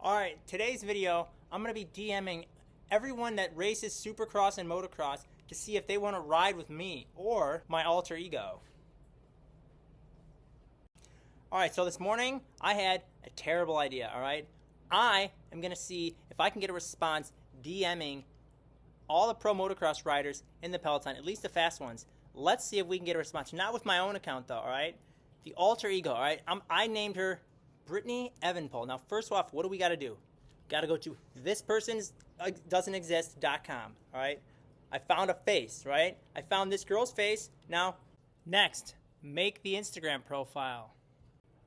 Alright, today's video, I'm going to be DMing everyone that races Supercross and Motocross to see if they want to ride with me or my alter ego. Alright, so this morning I had a terrible idea, alright? I am going to see if I can get a response DMing all the pro motocross riders in the Peloton, at least the fast ones. Let's see if we can get a response. Not with my own account though, alright? The alter ego, alright? I named her Brittany Evanpole. Now, first off, what do we got to do? Got to go to thispersonsdoesn'texist.com, alright? I found a face, right? I found this girl's face. Now, next, make the Instagram profile.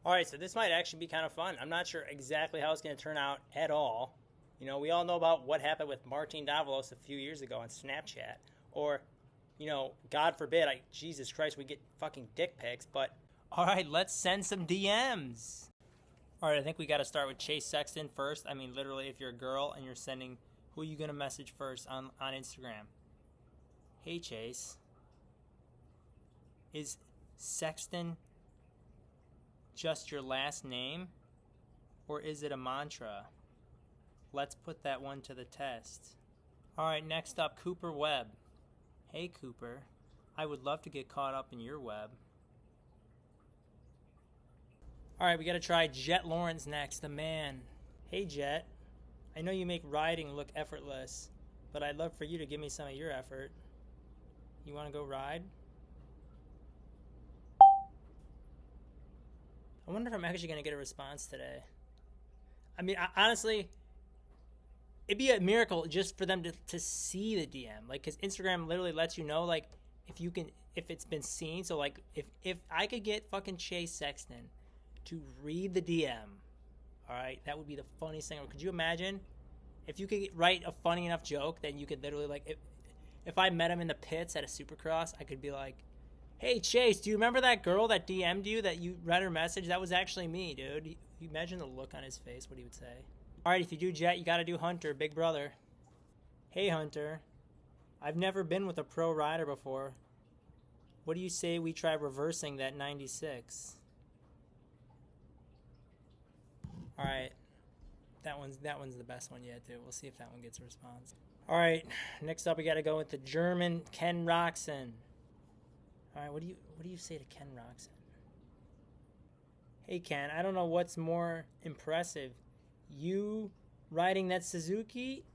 Alright, so this might actually be kind of fun. I'm not sure exactly how it's going to turn out at all. You know, we all know about what happened with Martin Davalos a few years ago on Snapchat. Or, you know, God forbid, Jesus Christ, we get fucking dick pics. But, alright, let's send some DMs. Alright, I think we got to start with Chase Sexton first. I mean, literally, if you're a girl and you're sending, who are you going to message first on Instagram? Hey, Chase. Is Sexton just your last name? Or is it a mantra? Let's put that one to the test. Alright, next up, Cooper Webb. Hey, Cooper. I would love to get caught up in your web. Alright, we gotta try Jet Lawrence next, the man. Hey, Jet. I know you make riding look effortless, but I'd love for you to give me some of your effort. You wanna go ride? I wonder if I'm actually gonna get a response today. I mean, honestly, it'd be a miracle just for them to see the DM. Like, because Instagram literally lets you know, like, if it's been seen. So, like, if I could get fucking Chase Sexton to read the DM, alright, that would be the funniest thing. Could you imagine if you could write a funny enough joke that you could literally, like, if I met him in the pits at a Supercross, I could be like, hey, Chase, do you remember that girl that DM'd you that you read her message? That was actually me, dude. You imagine the look on his face, what he would say. Alright, if you do Jet, you gotta do Hunter, big brother. Hey, Hunter. I've never been with a pro rider before. What do you say we try reversing that 96? Alright. That one's the best one yet, dude. We'll see if that one gets a response. Alright, next up we gotta go with the German Ken Roczen. Alright, what do you say to Ken Roczen? Hey Ken, I don't know what's more impressive. You riding that Suzuki,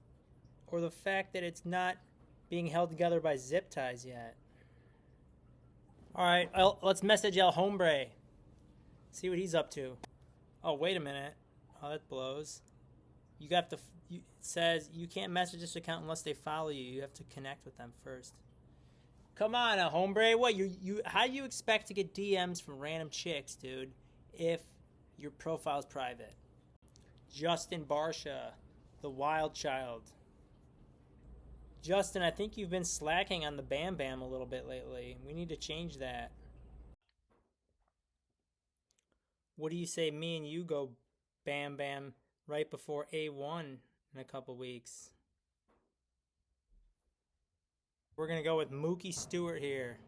or the fact that it's not being held together by zip ties yet? Alright, let's message El Hombre. See what he's up to. Oh, wait a minute. Oh, that blows. You have to, it says you can't message this account unless they follow you. You have to connect with them first. Come on, El Hombre. What, how do you expect to get DMs from random chicks, dude, if your profile's private? Justin Barsha, the wild child. Justin, I think you've been slacking on the Bam Bam a little bit lately. We need to change that. What do you say me and you go Bam Bam right before A1 in a couple weeks? We're going to go with Mookie Stewart here.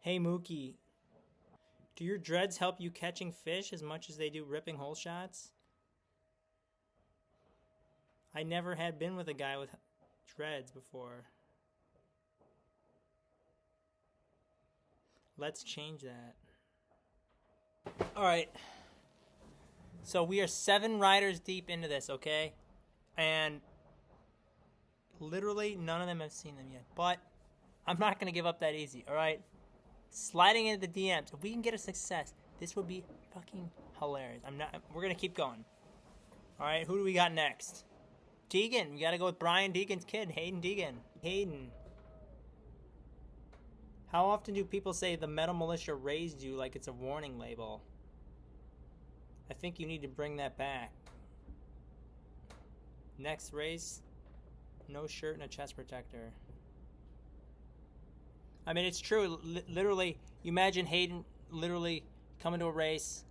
Hey Mookie, do your dreads help you catching fish as much as they do ripping hole shots? I never had been with a guy with dreads before. Let's change that. Alright. So we are 7 riders deep into this, okay? And literally none of them have seen them yet. But I'm not going to give up that easy, alright? Sliding into the DMs. If we can get a success, this would be fucking hilarious. We're going to keep going. Alright, who do we got next? Deegan. We got to go with Brian Deegan's kid, Hayden Deegan. Hayden. How often do people say the Metal Militia raised you like it's a warning label? I think you need to bring that back. Next race, no shirt and a chest protector. I mean, it's true. Literally, you imagine Hayden literally coming to a race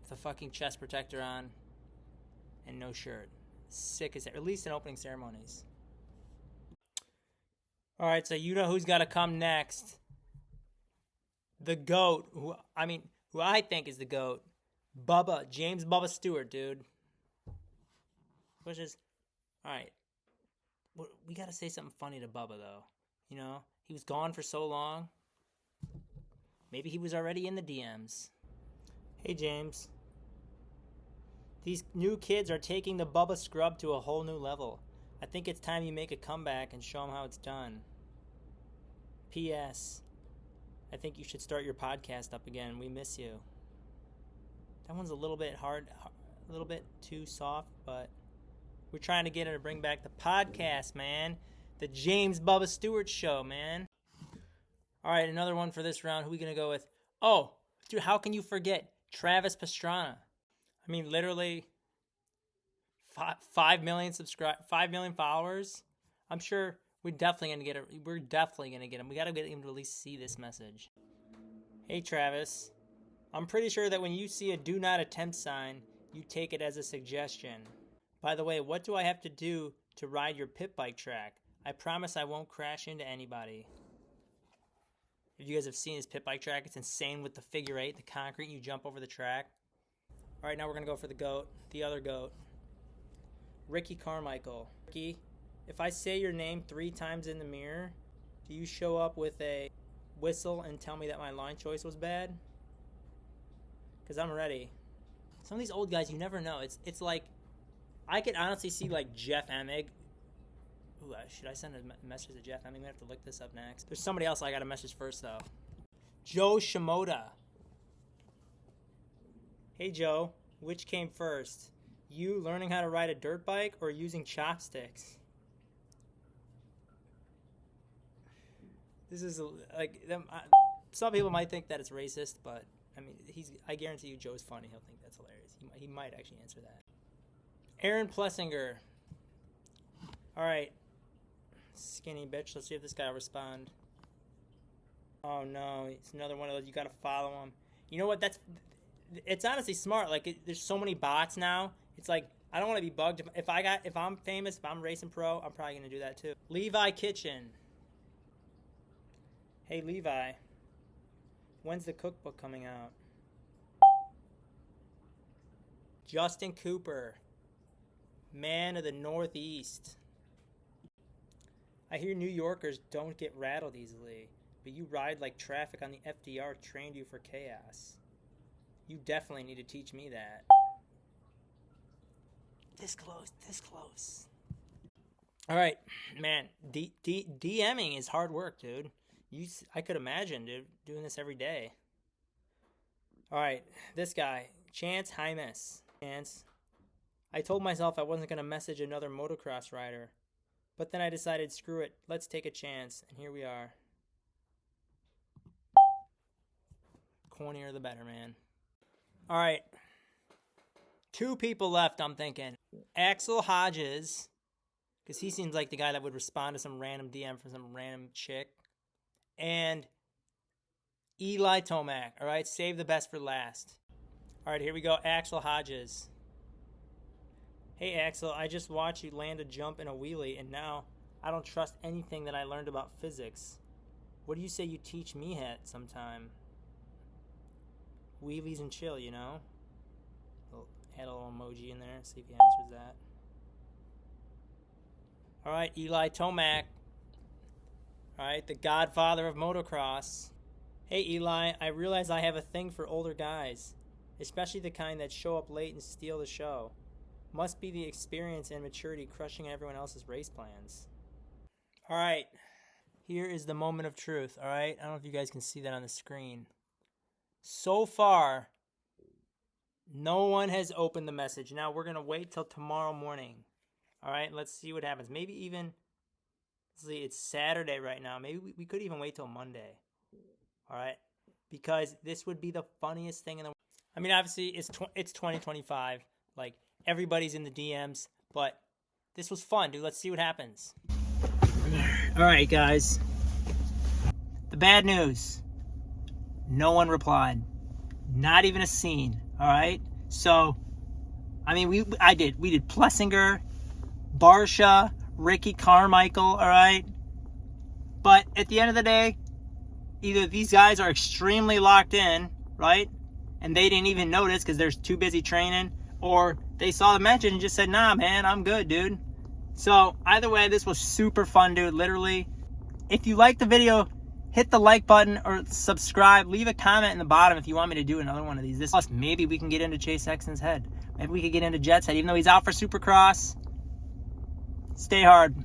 with a fucking chest protector on and no shirt. Sick as at least in opening ceremonies. Alright, so you know who's got to come next. The GOAT, who I think is the GOAT. James Bubba Stewart, dude. Which is, all right. We got to say something funny to Bubba, though. You know, he was gone for so long. Maybe he was already in the DMs. Hey, James. These new kids are taking the Bubba Scrub to a whole new level. I think it's time you make a comeback and show them how it's done. P.S. I think you should start your podcast up again. We miss you. That one's a little bit hard, a little bit too soft, but we're trying to get her to bring back the podcast, man. The James Bubba Stewart Show, man. All right, another one for this round. Who are we going to go with? Oh, dude, how can you forget Travis Pastrana? I mean, literally 5 million 5 million followers. I'm sure we're definitely going to get it. We're definitely going to get him. We got to get him to at least see this message. Hey, Travis. I'm pretty sure that when you see a do not attempt sign, you take it as a suggestion. By the way, what do I have to do to ride your pit bike track? I promise I won't crash into anybody. If you guys have seen his pit bike track, it's insane with the figure eight, the concrete, you jump over the track. All right, now we're going to go for the GOAT, the other GOAT. Ricky Carmichael. Ricky, if I say your name 3 times in the mirror, do you show up with a whistle and tell me that my line choice was bad? Because I'm ready. Some of these old guys, you never know. It's like, I could honestly see like Jeff Emig. Ooh, should I send a message to Jeff Emig? I'm going to have to look this up next. There's somebody else I got to message first, though. Joe Shimoda. Hey, Joe. Which came first? You learning how to ride a dirt bike or using chopsticks? This is like, some people might think that it's racist, but I mean, I guarantee you Joe's funny. He'll think that's hilarious. He might actually answer that. Aaron Plessinger. All right. Skinny bitch. Let's see if this guy will respond. Oh, no. It's another one of those. You got to follow him. You know what? It's honestly smart. Like, there's so many bots now. It's like, I don't want to be bugged. If I'm famous, if I'm racing pro, I'm probably going to do that too. Levi Kitchen. Hey, Levi. When's the cookbook coming out? Justin Cooper. Man of the Northeast. I hear New Yorkers don't get rattled easily, but you ride like traffic on the FDR trained you for chaos. You definitely need to teach me that. This close. All right, man, DMing is hard work, dude. I could imagine, dude, doing this every day. All right, this guy, Chance Hymas. Chance, I told myself I wasn't going to message another motocross rider, but then I decided, screw it, let's take a chance, and here we are. Cornier the better, man. All right, 2 people left, I'm thinking. Axel Hodges, because he seems like the guy that would respond to some random DM from some random chick. And Eli Tomac, all right? Save the best for last. All right, here we go. Axel Hodges. Hey, Axel, I just watched you land a jump in a wheelie, and now I don't trust anything that I learned about physics. What do you say you teach me at sometime? Wheelies and chill, you know? Add a little emoji in there, see if he answers that. All right, Eli Tomac. All right, the godfather of motocross. Hey, Eli, I realize I have a thing for older guys, especially the kind that show up late and steal the show. Must be the experience and maturity crushing everyone else's race plans. All right, here is the moment of truth, all right? I don't know if you guys can see that on the screen. So far, no one has opened the message. Now, we're going to wait till tomorrow morning. All right, let's see what happens. Maybe even, let's see, it's Saturday right now. Maybe we could even wait till Monday. All right, because this would be the funniest thing in the world. I mean, obviously, it's 2025. Like, everybody's in the DMs, but this was fun, dude. Let's see what happens. All right, guys. The bad news. No one replied. Not even a scene. All right. So, I mean, we did Plessinger, Barsha, Ricky Carmichael. All right. But at the end of the day, either these guys are extremely locked in, right? and they didn't even notice because they're too busy training, or they saw the mention and just said, nah, man, I'm good, dude. So either way, this was super fun, dude. Literally, if you like the video, hit the like button or subscribe. Leave a comment in the bottom if you want me to do another one of these. Plus, maybe we can get into Chase Sexton's head. Maybe we could get into Jet's head, even though he's out for Supercross. Stay hard.